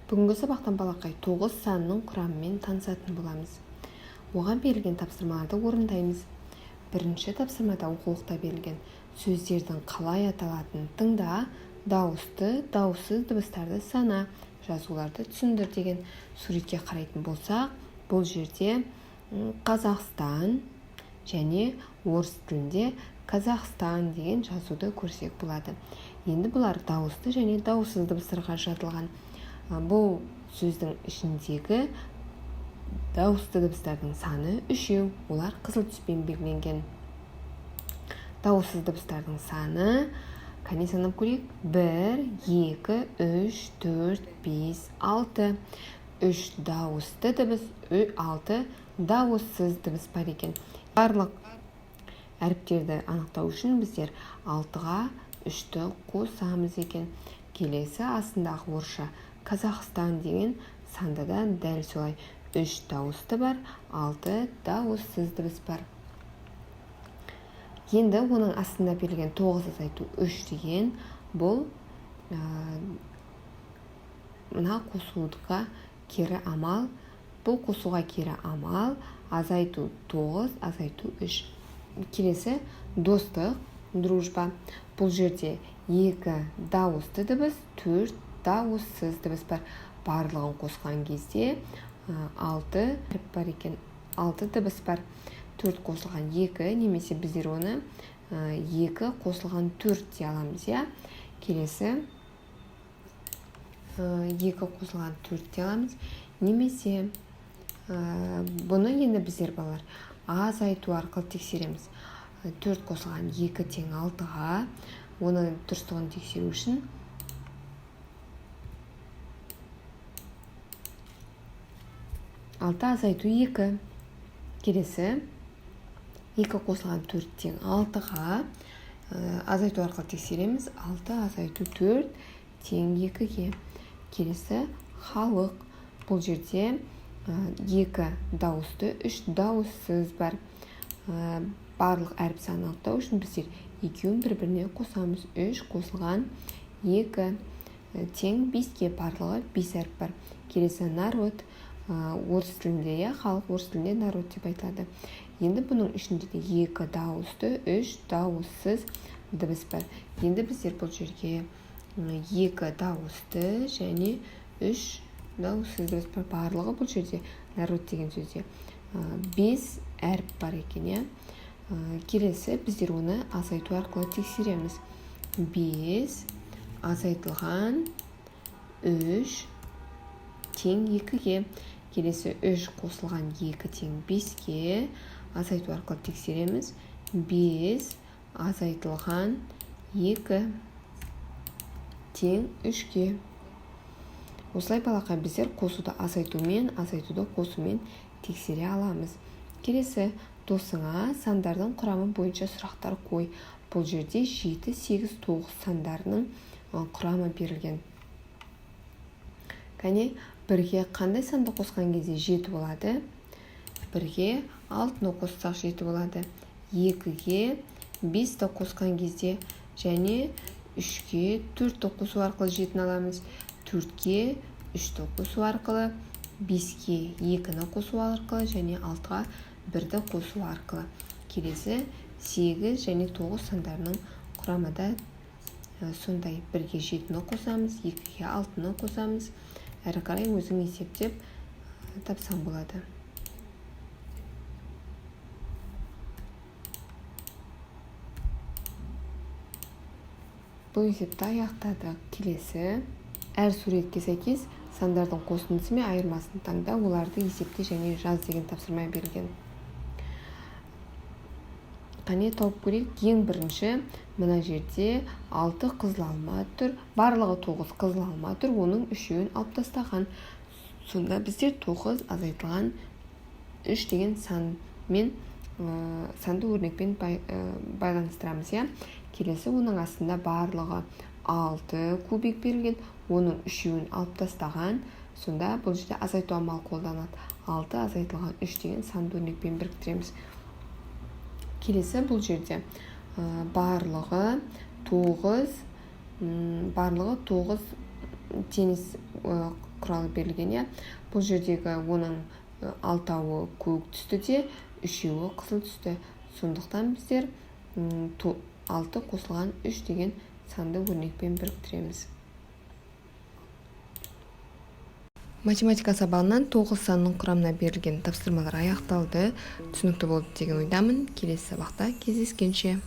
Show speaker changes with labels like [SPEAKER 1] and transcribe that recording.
[SPEAKER 1] Бүгінгі сабақтан балақай 9 санының құрамымен танысатын боламыз. Оған берілген тапсырмаларды орындаймыз. Бірінші тапсырмада оқулықта берілген сөздердің қалай аталатынын тыңда, дауысты, дауыссыз дыбыстарды сана, жазуларды түсіндір деген суретке қарайтын болсақ, бұл жерде Қазақстан және орыс тілінде Қазақстан деген жазуды көрсек болады. Енді бұлар дауысты және дауыссыз дыбыстарға жатылған. Бұл сөздің ішіндегі дауысты дыбыстардың саны 3, олар қызыл түспен белгіленген. Дауыссыз дыбыстардың саны, қане санап көрейік, 1, 2, 3, 4, 5, 6. 3 дауысты дыбыс, 6 дауыссыз дыбыс бар екен. Барлық әріптерді анықтау үшін біздер 6-ға 3-ті қосамыз екен. Келесі астындағы орысша Қазақстан деген санда да дәл солай 3 дауысты бар, 6 дауыссыз дыбыс бар. Енді оның астында берілген 9 азайту 3 деген бұл мына қосуға кері амал. Бұл қосуға кері амал, азайту 9, азайту 3. Келесі достық, дружба. Бұл жерде 2 дауысты дыбыс, 4 дауыссыз дыбыс бар. Барлығын қосқан кезде 6 бар екен. 6 дыбыс бар. 4 қосылған 2, немесе біздер оны 2 қосылған 4 де аламыз, я? Келесі 2 қосылған 4 де аламыз. Немесе бұны енді біздер балалар азайту арқылы тексереміз. 4 қосылған 2 тең 6-ға, оның дұрыстығын тексеру үшін 6 азайту 2. Келесі 2 қосылған 4 тең 6-ға, азайту арқылы тексереміз. 6 азайту 4 тең 2-ге. Келесі халық. Бұл жерде 2 дауысты, 3 дауыссыз бар. Барлық әріп санын анықтау үшін біздер екеуін бір-біріне қосамыз. 3 қосылған 2 тең 5-ге, барлығы 5 әріп бар. Келесі народ. Орыс тілінде, халық орыс тілінде народ деп айтылады. Енді бұның ішінде де 2 дауысты, 3 дауыссыз дыбыс бар. Енді біздер бұл жерге 2 дауысты және 3 дауыссыз дыбыс бар. Барлығы бұл жерде народ деген сөзде 5 әріп бар екен. Келесі біздер оны азайту арқылы тексереміз. 5 азайтылған 3 тең 2-ге. Келесі 3 қосылған 2 тең 5-ге, азайту арқылы тексереміз. 5 азайтылған 2 тең 3-ге. Осылай балақай біздер қосуды азайтумен, азайтуды қосумен тексере аламыз. Келесі досыңа сандардың құрамы бойынша сұрақтар қой. Бұл жерде 7, 8, 9 сандарының құрамы берілген. Кәне, 1-ге қандай санды қосқан кезде 7 болады? 1-ге 6-ны қоссақ 7 болады. 2-ге 5-ті қосқан кезде және 3-ге 4-ті қосу арқылы 7-ні аламыз. 4-ге 3-ті қосу арқылы, 5-ге 2-ні қосу арқылы және 6-ға 1-ті қосу арқылы. Келесі 8 және 9 сандарының құрамы да сондай. 1-ге 7-ні қосамыз, 2-ге 6-ны қосамыз. Әрі қарай өзің есептеп тапсаң болады. Бұл есепті аяқтадық. Келесі әр суретке сәйкес сандардың қосындысы мен айырмасын таңда, оларды есепте және жаз деген тапсырма берілген. Қане тауып көрейік. Ең бірінші мына жерде 6 қызыл алма тұр. Барлығы 9 қызыл алма тұр. Оның 3-еуін алып тастаған. Сонда біздер 9 азайтылған 3 деген санды өрнекпен байланыстырамыз, я? Келесі оның астында барлығы 6 кубик берілген. Оның 3-еуін алып тастаған. Сонда бұл жерде азайту амалы қолданады. 6 азайтылған 3 деген санды өрнекпен біріктіреміз. Келесі бұл жерде барлығы 9 теңіз құралы берілген, иә. Бұл жердегі оның 6-ауы көк түсті де, 3-еуі қызыл түсті. Сондықтан біздер 6 қосылған 3 деген санды өрнекпен біріктіреміз. Математика сабағынан 9 санның құрамына берілген тапсырмалар аяқталды. Түсінікті болды деген ойдамын. Келесі сабақта кездескенше.